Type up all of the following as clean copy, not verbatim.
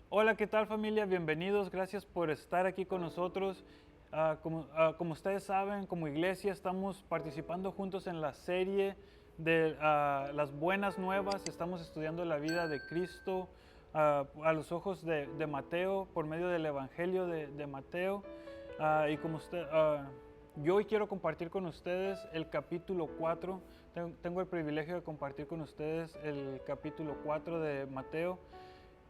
Hola, ¿qué tal familia? Bienvenidos, gracias por estar aquí con nosotros. Como ustedes saben, como iglesia estamos participando juntos en la serie de las buenas nuevas. Estamos estudiando la vida de Cristo a los ojos de Mateo, por medio del Evangelio de Mateo. Yo hoy quiero compartir con ustedes el capítulo 4. Tengo el privilegio de compartir con ustedes el capítulo 4 de Mateo.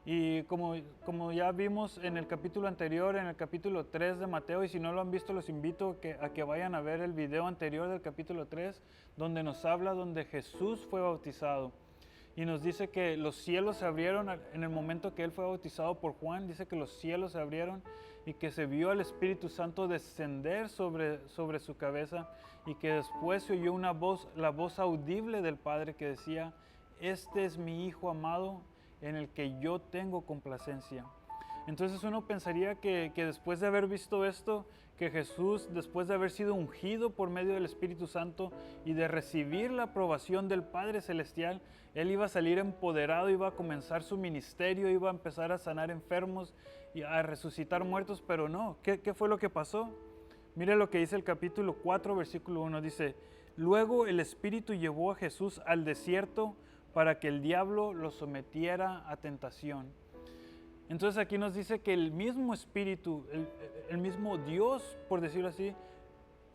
Y como ya vimos en el capítulo anterior, en el capítulo 3 de Mateo, y si no lo han visto, los invito a que vayan a ver el video anterior del capítulo 3, donde nos habla donde Jesús fue bautizado. Y nos dice que los cielos se abrieron en el momento que Él fue bautizado por Juan. Dice que los cielos se abrieron y que se vio al Espíritu Santo descender sobre su cabeza, y que después se oyó una voz, la voz audible del Padre, que decía: este es mi Hijo amado, en el que yo tengo complacencia. Entonces uno pensaría que después de haber visto esto, que Jesús, después de haber sido ungido por medio del Espíritu Santo y de recibir la aprobación del Padre Celestial, Él iba a salir empoderado, iba a comenzar su ministerio, iba a empezar a sanar enfermos y a resucitar muertos, pero no. ¿Qué fue lo que pasó? Mire lo que dice el capítulo 4, versículo 1, dice: luego el Espíritu llevó a Jesús al desierto para que el diablo lo sometiera a tentación. Entonces aquí nos dice que el mismo Espíritu, el mismo Dios, por decirlo así,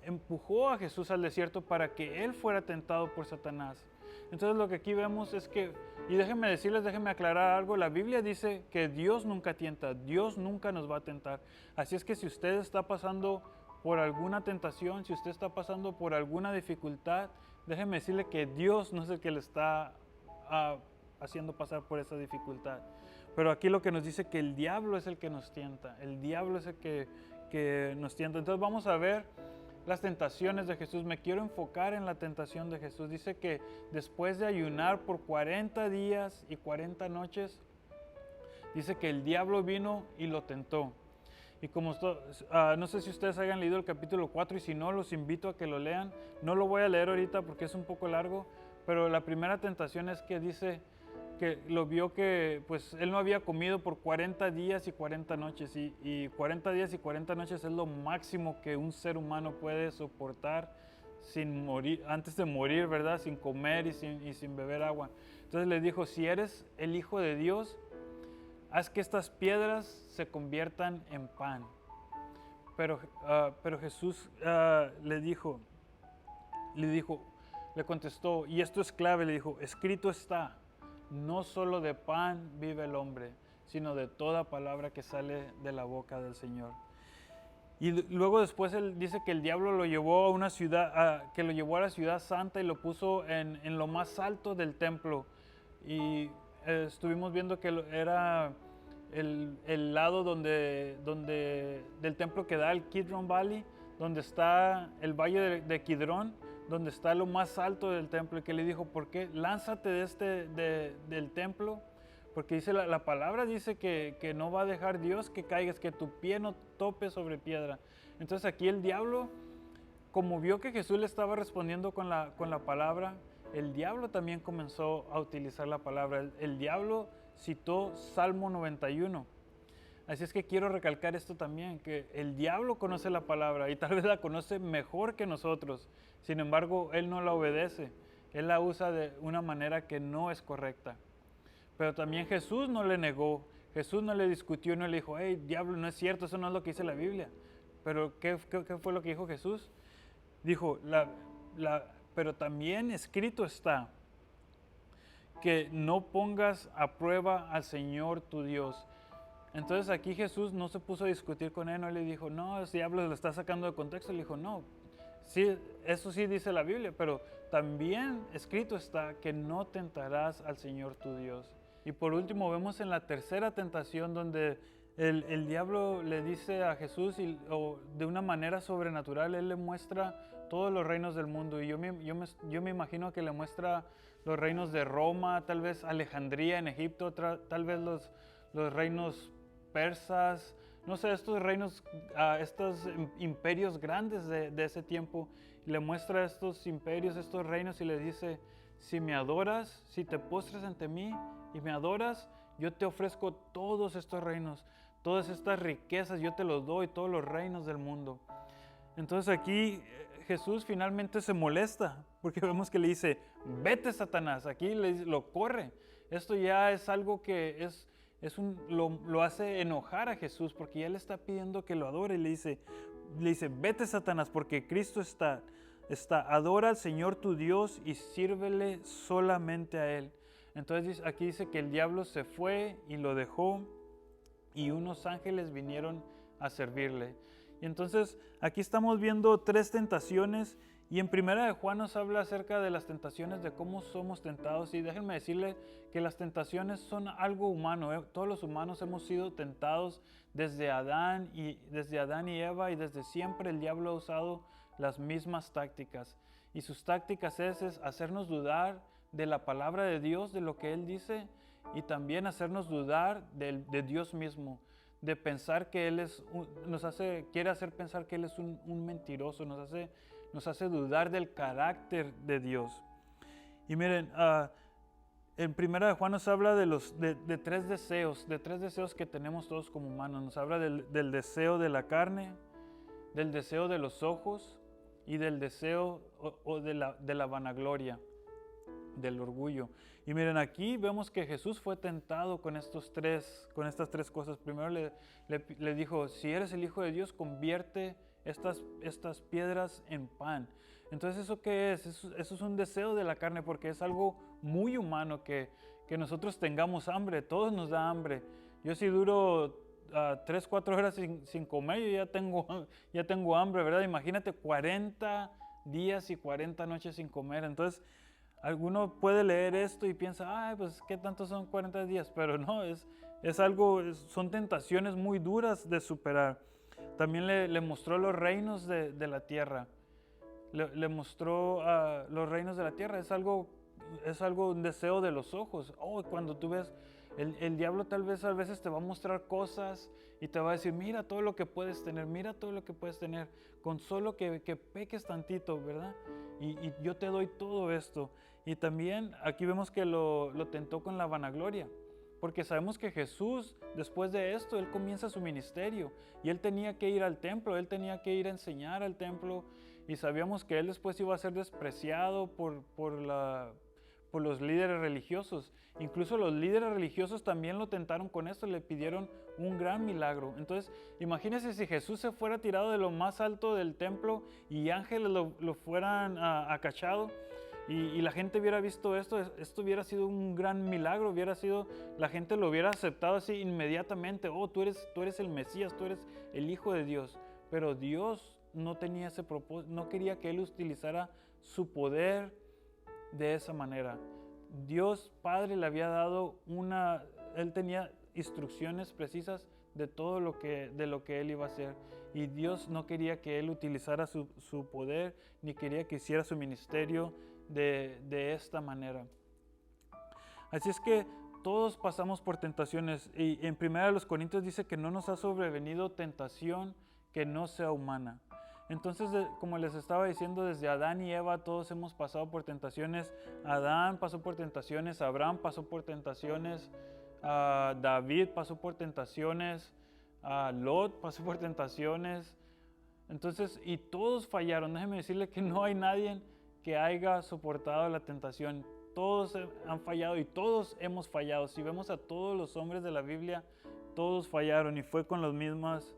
empujó a Jesús al desierto para que Él fuera tentado por Satanás. Entonces lo que aquí vemos es que, y déjenme aclarar algo, la Biblia dice que Dios nunca tienta, Dios nunca nos va a tentar. Así es que si usted está pasando por alguna tentación, si usted está pasando por alguna dificultad, déjeme decirle que Dios no es el que le está haciendo pasar por esa dificultad. Pero aquí lo que nos dice que el diablo es el que nos tienta, el diablo es el que nos tienta. Entonces vamos a ver las tentaciones de Jesús. Me quiero enfocar en la tentación de Jesús. Dice que después de ayunar por 40 días y 40 noches, dice que el diablo vino y lo tentó. Y no sé si ustedes hayan leído el capítulo 4, y si no, los invito a que lo lean. No lo voy a leer ahorita porque es un poco largo, pero la primera tentación es que dice que lo vio que pues él no había comido por 40 días y 40 noches, y 40 días y 40 noches es lo máximo que un ser humano puede soportar sin morir, antes de morir, ¿verdad? Sin comer y sin beber agua. Entonces le dijo: si eres el Hijo de Dios, haz que estas piedras se conviertan en pan. Pero Jesús le contestó, y esto es clave, le dijo: escrito está, no solo de pan vive el hombre, sino de toda palabra que sale de la boca del Señor. Y luego después él dice que el diablo lo llevó a una ciudad, que lo llevó a la ciudad santa y lo puso en lo más alto del templo. Y estuvimos viendo que era el lado del templo que da el Kidron Valley, donde está el valle de Kidrón, donde está lo más alto del templo. Y que le dijo: ¿por qué? Lánzate del templo, porque dice la palabra dice que no va a dejar Dios que caigas, que tu pie no tope sobre piedra. Entonces aquí el diablo, como vio que Jesús le estaba respondiendo con la palabra, el diablo también comenzó a utilizar la palabra. El diablo citó Salmo 91. Así es que quiero recalcar esto también, que el diablo conoce la palabra y tal vez la conoce mejor que nosotros. Sin embargo, él no la obedece. Él la usa de una manera que no es correcta. Pero también Jesús no le negó, Jesús no le discutió, no le dijo: hey, diablo, no es cierto, eso no es lo que dice la Biblia. Pero ¿qué fue lo que dijo Jesús? Dijo: pero también escrito está que no pongas a prueba al Señor tu Dios. Entonces aquí Jesús no se puso a discutir con él, no le dijo: no, ese diablo lo está sacando de contexto. Le dijo: no, sí, eso sí dice la Biblia, pero también escrito está que no tentarás al Señor tu Dios. Y por último vemos en la tercera tentación donde el diablo le dice a Jesús, de una manera sobrenatural, él le muestra todos los reinos del mundo. Y yo me imagino que le muestra los reinos de Roma, tal vez Alejandría en Egipto, tal vez los reinos persas, no sé, estos reinos, estos imperios grandes de ese tiempo. Y le muestra estos imperios, estos reinos, y le dice: si me adoras, si te postras ante mí y me adoras, yo te ofrezco todos estos reinos, todas estas riquezas, yo te los doy, todos los reinos del mundo. Entonces aquí Jesús finalmente se molesta, porque vemos que le dice, vete Satanás, aquí lo corre. Esto ya es algo que lo hace enojar a Jesús, porque ya le está pidiendo que lo adore, y le dice, vete Satanás, porque Cristo está, adora al Señor tu Dios y sírvele solamente a Él. Entonces aquí dice que el diablo se fue y lo dejó, y unos ángeles vinieron a servirle. Y entonces aquí estamos viendo 3 tentaciones, y en Primera de Juan nos habla acerca de las tentaciones, de cómo somos tentados. Y déjenme decirle que las tentaciones son algo humano, ¿eh? Todos los humanos hemos sido tentados desde Adán y Eva, y desde siempre el diablo ha usado las mismas tácticas. Y sus tácticas es hacernos dudar de la palabra de Dios, de lo que Él dice, y también hacernos dudar de Dios mismo, de pensar que Él quiere hacer pensar que Él es un mentiroso, nos hace dudar del carácter de Dios. Y miren, en Primera de Juan nos habla de 3 deseos que tenemos todos como humanos. Nos habla del deseo de la carne, del deseo de los ojos y del deseo de la vanagloria, del orgullo. Y miren, aquí vemos que Jesús fue tentado con estas 3 cosas. Primero le dijo, si eres el Hijo de Dios, convierte estas piedras en pan. Entonces, ¿eso qué es? Eso es un deseo de la carne, porque es algo muy humano que nosotros tengamos hambre. Todos nos da hambre. Yo si duro 3, 4 horas sin comer, yo ya tengo hambre, ¿verdad? Imagínate 40 días y 40 noches sin comer. Entonces, alguno puede leer esto y piensa, ay, pues qué tanto son 40 días, pero no, son tentaciones muy duras de superar. También le mostró los reinos de la tierra. Le mostró los reinos de la tierra. Es algo, un deseo de los ojos. Cuando tú ves, el diablo tal vez a veces te va a mostrar cosas y te va a decir, mira todo lo que puedes tener, con solo que peques tantito, ¿verdad? Y yo te doy todo esto. Y también aquí vemos que lo tentó con la vanagloria, porque sabemos que Jesús, después de esto, Él comienza su ministerio, y Él tenía que ir al templo, Él tenía que ir a enseñar al templo, y sabíamos que Él después iba a ser despreciado por los líderes religiosos. Incluso los líderes religiosos también lo tentaron con esto, le pidieron un gran milagro. Entonces, imagínense si Jesús se fuera tirado de lo más alto del templo y ángeles lo fueran acachado, y la gente hubiera visto esto hubiera sido un gran milagro, la gente lo hubiera aceptado así inmediatamente. Tú eres el Mesías, tú eres el Hijo de Dios. Pero Dios no tenía ese propósito, no quería que Él utilizara su poder de esa manera. Dios Padre le había dado Él tenía instrucciones precisas de todo lo que Él iba a hacer. Y Dios no quería que Él utilizara su poder, ni quería que hiciera su ministerio de esta manera. Así es que todos pasamos por tentaciones, y en 1 Corintios dice que no nos ha sobrevenido tentación que no sea humana. Entonces, como les estaba diciendo, desde Adán y Eva todos hemos pasado por tentaciones. Adán pasó por tentaciones, Abraham pasó por tentaciones, David pasó por tentaciones, Lot pasó por tentaciones. Entonces, y todos fallaron. Déjenme decirle que no hay nadie que haya soportado la tentación. Todos han fallado y todos hemos fallado. Si vemos a todos los hombres de la Biblia, todos fallaron, y fue con las mismas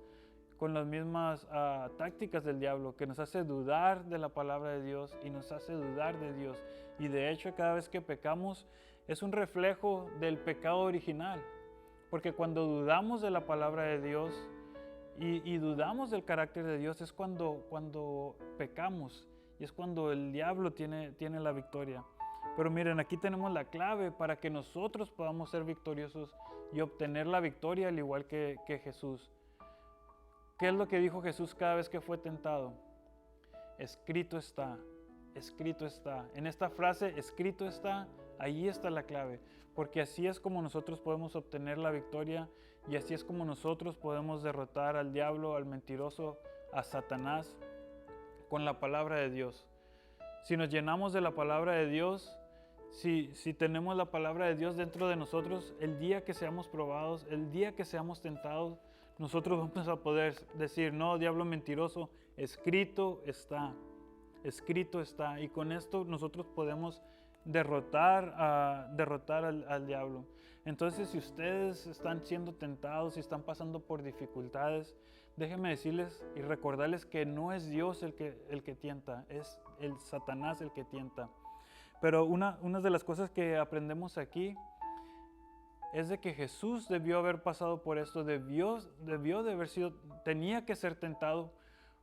tácticas del diablo, que nos hace dudar de la palabra de Dios y nos hace dudar de Dios. Y de hecho, cada vez que pecamos es un reflejo del pecado original, porque cuando dudamos de la palabra de Dios y dudamos del carácter de Dios, es cuando pecamos, y es cuando el diablo tiene la victoria. Pero miren, aquí tenemos la clave para que nosotros podamos ser victoriosos y obtener la victoria al igual que Jesús. ¿Qué es lo que dijo Jesús cada vez que fue tentado? Escrito está, escrito está. En esta frase, escrito está, ahí está la clave, porque así es como nosotros podemos obtener la victoria, y así es como nosotros podemos derrotar al diablo, al mentiroso, a Satanás, con la palabra de Dios. Si nos llenamos de la palabra de Dios, si tenemos la palabra de Dios dentro de nosotros, el día que seamos probados, el día que seamos tentados, nosotros vamos a poder decir, no, diablo mentiroso, escrito está, escrito está. Y con esto nosotros podemos derrotar al diablo. Entonces, si ustedes están siendo tentados, si están pasando por dificultades, déjenme decirles y recordarles que no es Dios el que tienta, es el Satanás el que tienta. Pero una de las cosas que aprendemos aquí es de que Jesús debió haber pasado por esto, debió de haber sido, tenía que ser tentado,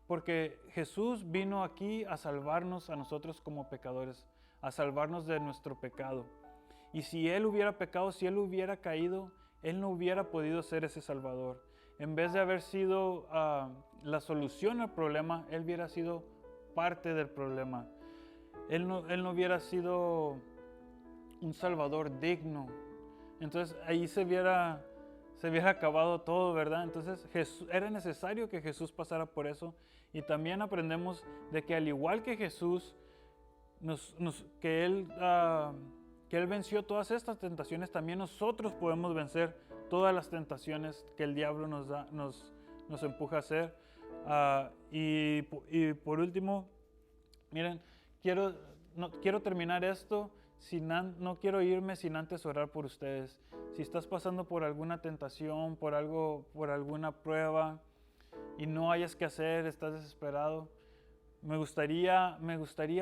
porque Jesús vino aquí a salvarnos a nosotros como pecadores, a salvarnos de nuestro pecado. Y si Él hubiera pecado, si Él hubiera caído, Él no hubiera podido ser ese Salvador. En vez de haber sido la solución al problema, Él hubiera sido parte del problema. Él no hubiera sido un Salvador digno. Entonces ahí se hubiera acabado todo, ¿verdad? Entonces era necesario que Jesús pasara por eso. Y también aprendemos de que al igual que Jesús, que Él venció todas estas tentaciones, también nosotros podemos vencer todas las tentaciones que el diablo nos empuja a hacer. Y por último, miren, quiero terminar esto, no quiero irme sin antes orar por ustedes. Si estás pasando por alguna tentación, por alguna prueba y no hayas que hacer, estás desesperado, me gustaría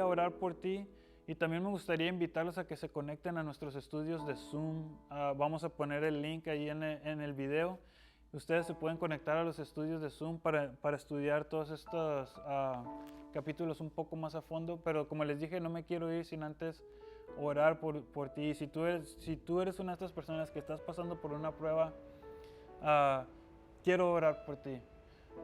orar por ti y también me gustaría invitarlos a que se conecten a nuestros estudios de Zoom. Vamos a poner el link ahí en el video. Ustedes se pueden conectar a los estudios de Zoom para estudiar todos estos capítulos un poco más a fondo, pero como les dije, no me quiero ir sin antes orar por ti. Si tú eres una de estas personas que estás pasando por una prueba, quiero orar por ti.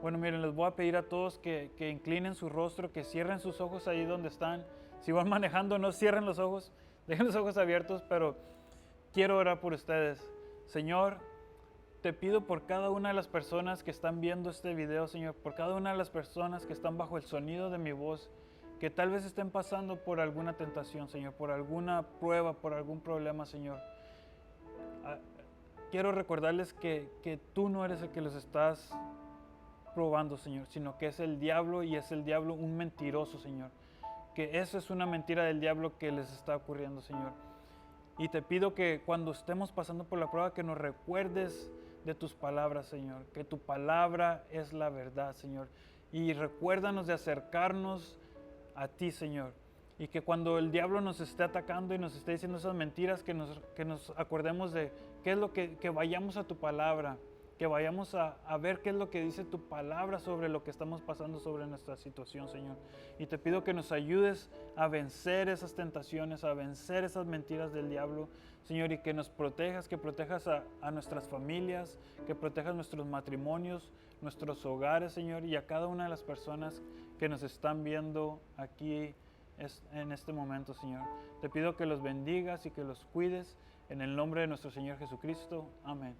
Bueno, miren, les voy a pedir a todos que inclinen su rostro, que cierren sus ojos ahí donde están. Si van manejando, no cierren los ojos, dejen los ojos abiertos, pero quiero orar por ustedes. Señor, te pido por cada una de las personas que están viendo este video, Señor, por cada una de las personas que están bajo el sonido de mi voz, que tal vez estén pasando por alguna tentación, Señor, por alguna prueba, por algún problema, Señor. Quiero recordarles que tú no eres el que los estás probando, Señor, sino que es el diablo, y es el diablo un mentiroso, Señor. Que eso es una mentira del diablo que les está ocurriendo, Señor. Y te pido que cuando estemos pasando por la prueba, que nos recuerdes de tus palabras, Señor, que tu palabra es la verdad, Señor. Y recuérdanos de acercarnos a ti, Señor. Y que cuando el diablo nos esté atacando y nos esté diciendo esas mentiras, que nos acordemos de qué es lo que vayamos a tu palabra, que vayamos a ver qué es lo que dice tu palabra sobre lo que estamos pasando, sobre nuestra situación, Señor. Y te pido que nos ayudes a vencer esas tentaciones, a vencer esas mentiras del diablo, Señor, y que nos protejas, que protejas a nuestras familias, que protejas nuestros matrimonios, nuestros hogares, Señor, y a cada una de las personas que nos están viendo aquí en este momento, Señor. Te pido que los bendigas y que los cuides en el nombre de nuestro Señor Jesucristo. Amén.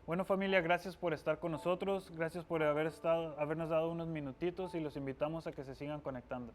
Bueno, familia, gracias por estar con nosotros, gracias por habernos dado unos minutitos y los invitamos a que se sigan conectando.